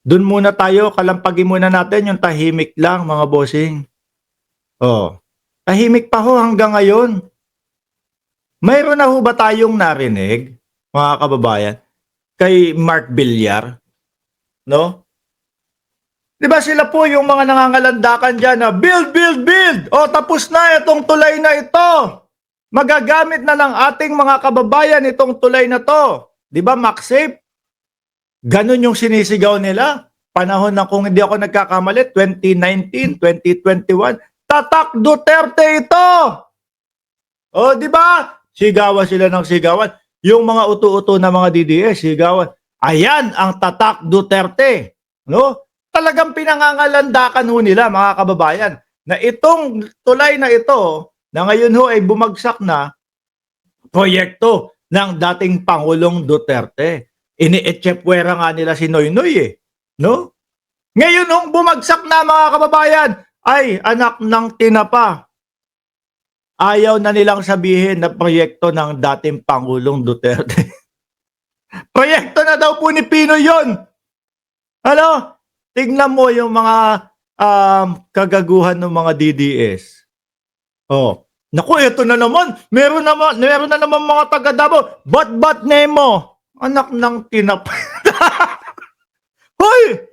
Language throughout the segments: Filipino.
Dun muna tayo, kalampagin muna natin yung tahimik lang, mga bossing. Oh, tahimik pa ho hanggang ngayon. Mayroon na ho ba tayong narinig, mga kababayan, kay Mark Villar, no? 'Di ba sila po yung mga nangangalandakan diyan na build, build, build. O tapos na itong tulay na ito. Magagamit na ng ating mga kababayan itong tulay na to. 'Di ba, MaxSafe? Ganun yung sinisigaw nila. Panahon na, kung hindi ako nagkakamali, 2019, 2021. Tatak Duterte ito! O, di ba? Sigawan sila ng sigawan. Yung mga utu-uto na mga DDS, sigawan. Ayan ang Tatak Duterte. No? Talagang pinangangalandakan ho nila, mga kababayan, na itong tulay na ito, na ngayon ho ay bumagsak na, proyekto ng dating Pangulong Duterte. Ini-echepwera nga nila si Noynoy eh. No? Ngayon nung bumagsak na, mga kababayan, ay anak ng tinapa. Ayaw na nilang sabihin na proyekto ng dating Pangulong Duterte. Proyekto na daw po ni Pinoy yun. Ano? Tingnan mo yung mga kagaguhan ng mga DDS. Oh. Naku, ito na naman. Meron na naman mga taga Davao. Bat Nemo. Anak ng tinapa. Hoy!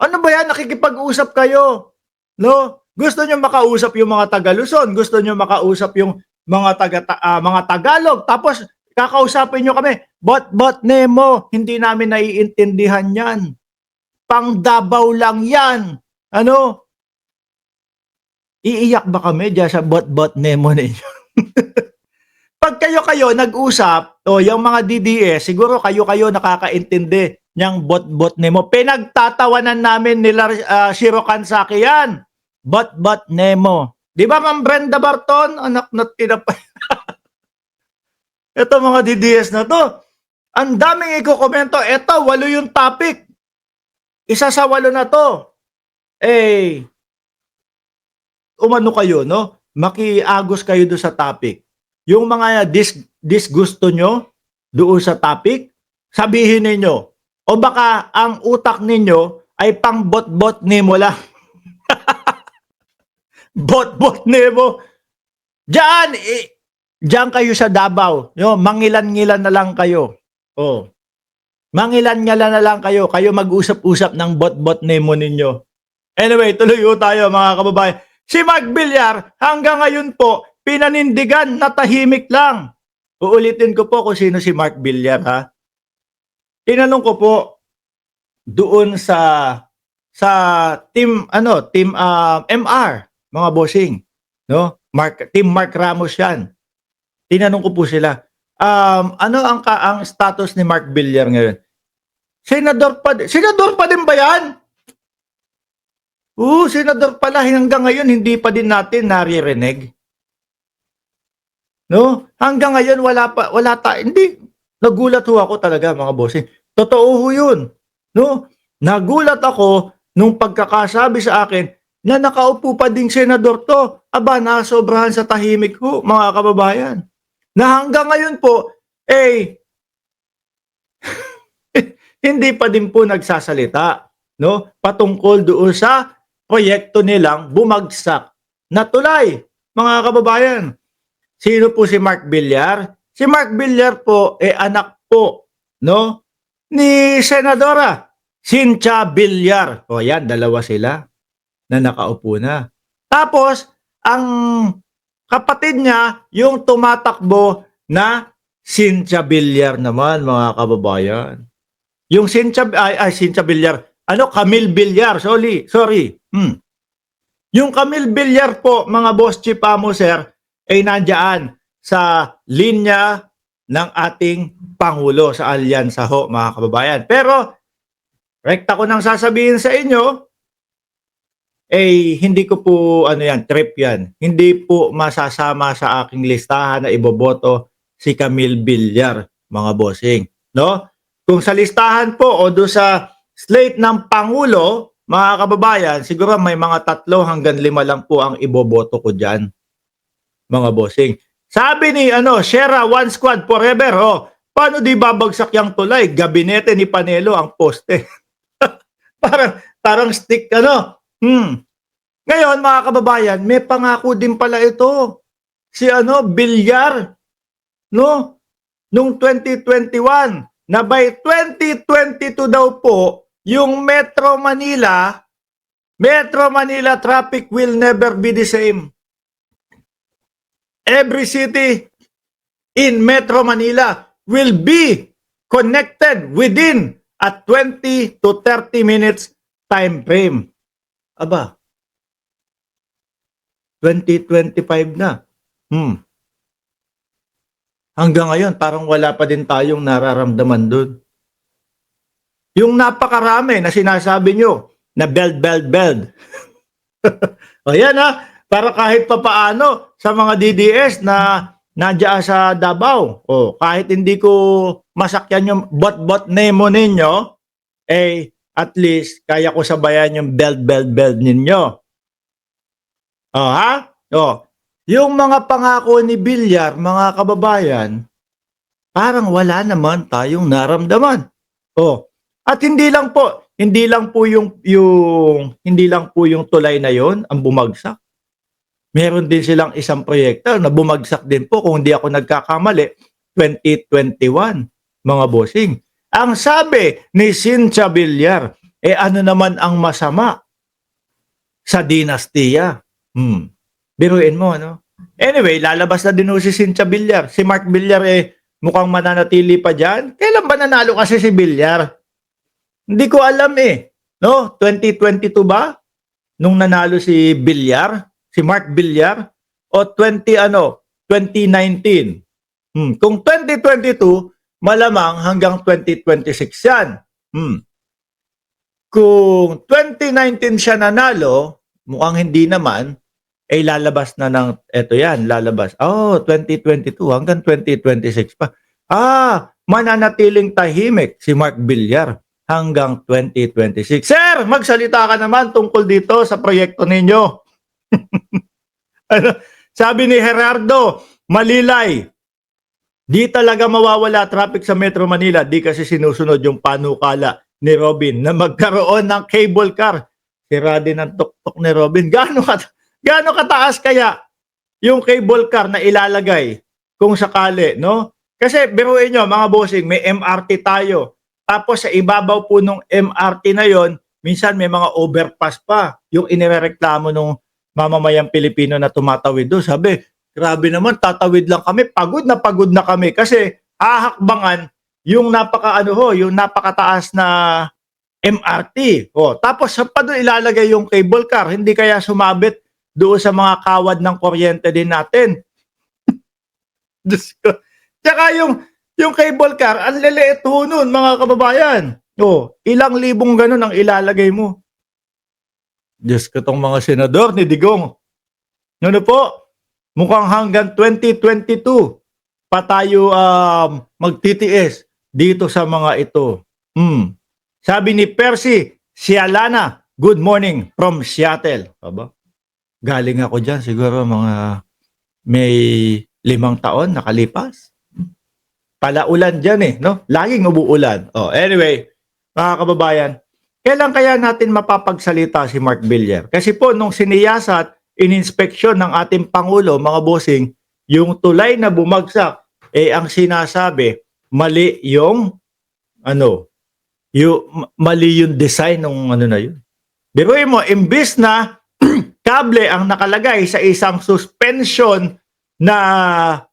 Ano ba yan? Nakikipag-usap kayo. No? Gusto nyo makausap yung mga taga Luzon. Gusto nyo makausap yung mga Tagalog. Tapos, kakausapin nyo kami. Bat Nemo. Hindi namin naiintindihan yan. Pang Davao lang yan. Ano? Iiyak ba kami dyan sa bat Nemo ninyo? Pag kayo nag-usap, o yung mga DDS, siguro kayo nakakaintindi niyang bot Nemo. Pinagtatawanan namin nila Shiro Kansaki yan. Bot Nemo. Di ba, Ma'am Brenda Barton? Anak na tinapay. Ito mga DDS na to. Ang daming iko-komento. Ito, 8 yung topic. Isa sa 8 na to. Eh, umano kayo, no? Makiagos kayo doon sa topic. Yung mga disgusto nyo doon sa topic, sabihin ninyo. O baka ang utak ninyo ay pang bot Nemo lang. bot Nemo. Diyan kayo sa Davao. Yo, mangilan-ngilan na lang kayo. Oh. Mangilan-ngilan na lang kayo. Kayo mag-usap-usap ng bot Nemo ninyo. Anyway, tuloy tayo mga kababayan. Si Mark Villar, hanggang ngayon po, pinanindigan na tahimik lang. Uulitin ko po kung sino si Mark Villar, ha? Tinanong ko po doon sa team MR, mga bossing, no? Team Mark Ramos 'yan. Tinanong ko po sila, ano ang status ni Mark Villar ngayon? Senador pa din ba 'yan? Senador pala, hanggang ngayon hindi pa din natin naririnig. No? Hanggang ngayon hindi. Nagulat ho ako talaga, mga bossing. Totoo ho 'yun. No? Nagulat ako nung pagkakasabi sa akin na nakaupo pa ding senador to. Aba, nasobrahan sa tahimik ho, mga kababayan. Na hanggang ngayon po, hindi pa din po nagsasalita, no? Patungkol doon sa proyekto nilang bumagsak na tulay, mga kababayan. Sino po si Mark Villar? Si Mark Villar po anak po, no, ni Senadora Cynthia Villar. O yan, dalawa sila na nakaupo na. Tapos ang kapatid niya yung tumatakbo na Cynthia Villar naman, mga kababayan. Yung Cynthia Villar, Camille Villar, sorry. Yung Camille Villar po, mga boss Chipamo, sir, ay nandiyan sa linya ng ating Pangulo sa alyansa ho, mga kababayan. Pero, rekta ko nang sasabihin sa inyo, hindi ko po, trip yan. Hindi po masasama sa aking listahan na iboboto si Camille Villar, mga bossing. No? Kung sa listahan po o do sa slate ng Pangulo, mga kababayan, siguro may mga 3 hanggang 5 lang po ang iboboto ko dyan, mga bossing. Sabi ni Shera, One Squad Forever, paano di babagsak yung tulay? Gabinete ni Panelo ang poste. Parang stick ano. Ngayon mga kababayan, may pangako din pala ito. Si ano, Villar, no? Nung 2021 na by 2022 daw po yung Metro Manila traffic will never be the same. Every city in Metro Manila will be connected within a 20 to 30 minutes time frame. Aba, 2025 na. Hanggang ngayon, parang wala pa din tayong nararamdaman doon. Yung napakarami na sinasabi nyo, na beld. O yan ha, para kahit papaano sa mga DDS na nandiyan sa Davao, o kahit hindi ko masakyan yung bot nemo ninyo, eh at least kaya ko sabayan yung beld ninyo. O ha? O, yung mga pangako ni Villar, mga kababayan, parang wala naman tayong naramdaman. Oh, at hindi lang po yung tulay na yon ang bumagsak. Meron din silang isang proyekto na bumagsak din po kung hindi ako nagkakamali 2021, mga bossing. Ang sabi ni Cynthia Villar, ano naman ang masama sa dinastiya? Biruin mo, ano? Anyway, lalabas na din si Cynthia Villar. Si Mark Villar mukhang mananatili pa dyan. Kailan ba nanalo kasi si Villar? Hindi ko alam No? 2022 ba? Nung nanalo si Villar? Si Mark Villar? O 2019? Kung 2022, malamang hanggang 2026 yan. Kung 2019 siya nanalo, mukhang hindi naman, lalabas na ng, lalabas. 2022 hanggang 2026 pa. Mananatiling tahimik si Mark Villar hanggang 2026. Sir, magsalita ka naman tungkol dito sa proyekto ninyo. Sabi ni Gerardo Malilay, di talaga mawawala traffic sa Metro Manila, di kasi sinusunod yung panukala ni Robin na magkaroon ng cable car. Sira din ang tuktok ni Robin. Gaano kataas kaya yung cable car na ilalagay kung sakali, no? Kasi biruin nyo, mga bossing, may MRT tayo. Tapos sa ibabaw po ng MRT na yon, minsan may mga overpass pa. Yung inireklamo ng mamamayang Pilipino na tumatawid doon. Sabi, grabe naman, tatawid lang kami. Pagod na kami kasi hahakbangan yung yung napakataas na MRT. Tapos sa pa doon ilalagay yung cable car. Hindi kaya sumabit doon sa mga kawad ng kuryente din natin. Tsaka yung cable car, ang liliit ho nun, mga kababayan. Ilang libong ganun ang ilalagay mo. Diyos ko tong mga senador ni Digong. Ano po? Mukhang hanggang 2022 pa tayo magtitiis dito sa mga ito. Sabi ni Percy Sialana, good morning from Seattle. Aba? Galing ako dyan, siguro mga may 5 taon nakalipas. Palaulan dyan no? Laging umuulan. Anyway, mga kababayan, kailan kaya natin mapapagsalita si Mark Villar? Kasi po, nung siniyasat, ininspeksyon ng ating Pangulo, mga bossing, yung tulay na bumagsak, ang sinasabi, mali yung, mali yung design ng na yun. Biruin mo, imbis na kable ang nakalagay sa isang suspension na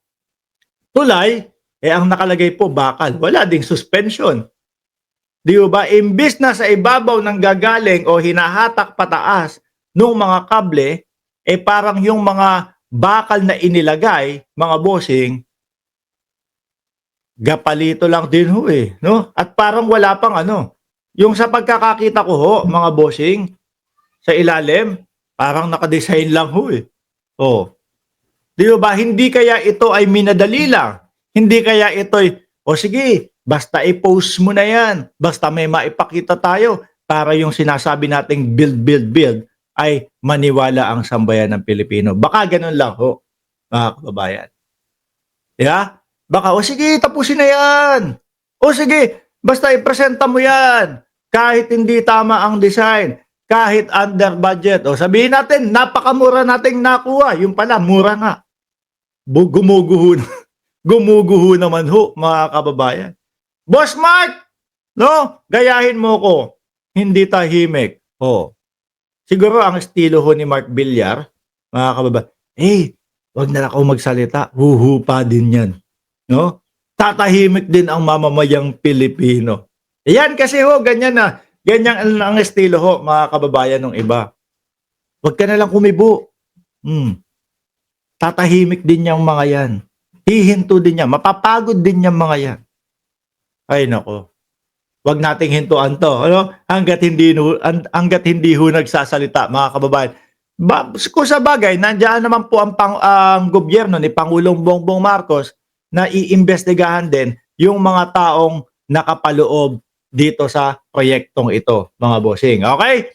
tulay, ang nakalagay po bakal. Wala ding suspension. Di ba? Imbis na sa ibabaw ng gagaling o hinahatak pataas ng mga kable, parang yung mga bakal na inilagay, mga bossing, gapalito lang din ho no? At parang wala pang yung sa pagkakakita ko ho, mga bossing, sa ilalim, parang nakadesign lang ho Di ba? Hindi kaya ito ay minadali lang. Hindi kaya ito ay, sige, basta i-post mo na yan. Basta may maipakita tayo para yung sinasabi nating build ay maniwala ang sambayan ng Pilipino. Baka ganun lang ho, mga kababayan. Baka, sige, tapusin na yan. Sige, basta ipresenta mo yan. kahit hindi tama ang design, kahit under budget. O sabihin natin, napakamura nating nakuha. Yung pala, mura nga. Gumuguho, gumuguho naman ho, mga kababayan. Boss Mark, no? Gayahin mo ko. Hindi tahimik. O. Siguro ang estilo ho ni Mark Villar, mga kababayan, wag na ako magsalita. Huhupa din yan. No? Tatahimik din ang mamamayang Pilipino. Yan kasi ho, ganyan na. Ganyan ang estilo ho, mga kababayan ng iba. Huwag ka na lang kumibo. Tatahimik din yung mga yan. Hihinto din yan. Mapapagod din yung mga yan. Ay nako. Huwag nating hintuan to. Ano? Hanggat hindi ho nagsasalita, mga kababayan. Kung sa bagay, nandiyan naman po ang gobyerno ni Pangulong Bongbong Marcos na iimbestigahan din yung mga taong nakapaloob dito sa proyektong ito, mga bossing. Okay?